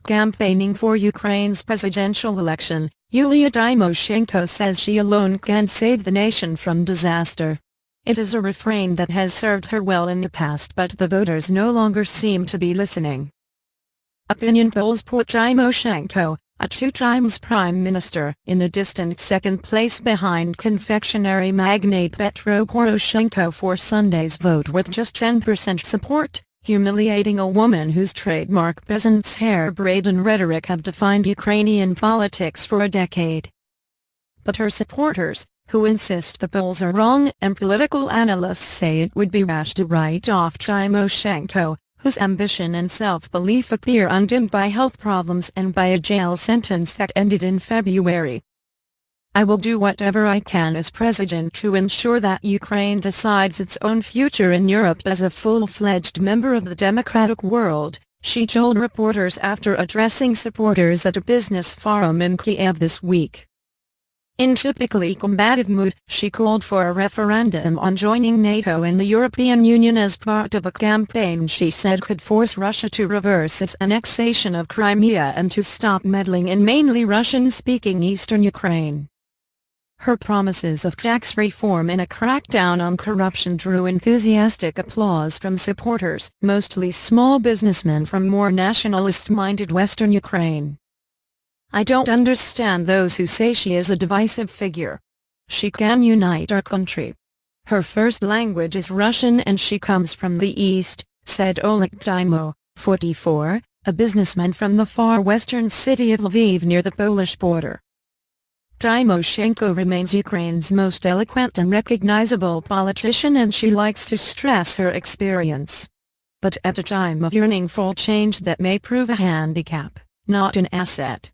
campaigning for Ukraine's presidential election, Yulia Tymoshenko says she alone can save the nation from disaster. It is a refrain that has served her well in the past, but the voters no longer seem to be listening. Opinion polls put Tymoshenko, a two-times prime minister, in a distant second place behind confectionery magnate Petro Poroshenko for Sunday's vote with just 10% support, humiliating a woman whose trademark peasant's hair braid and rhetoric have defined Ukrainian politics for a decade. But her supporters, who insist the polls are wrong, and political analysts say it would be rash to write off Tymoshenko, whose ambition and self-belief appear undimmed by health problems and by a jail sentence that ended in February. "I will do whatever I can as president to ensure that Ukraine decides its own future in Europe as a full-fledged member of the democratic world," she told reporters after addressing supporters at a business forum in Kiev this week. In typically combative mood, she called for a referendum on joining NATO and the European Union as part of a campaign she said could force Russia to reverse its annexation of Crimea and to stop meddling in mainly Russian-speaking eastern Ukraine. Her promises of tax reform and a crackdown on corruption drew enthusiastic applause from supporters, mostly small businessmen from more nationalist-minded Western Ukraine. "I don't understand those who say she is a divisive figure. She can unite our country. Her first language is Russian and she comes from the East," said Oleg Tymo, 44, a businessman from the far western city of Lviv near the Polish border. Tymoshenko remains Ukraine's most eloquent and recognizable politician, and she likes to stress her experience. But at a time of yearning for change that may prove a handicap, not an asset.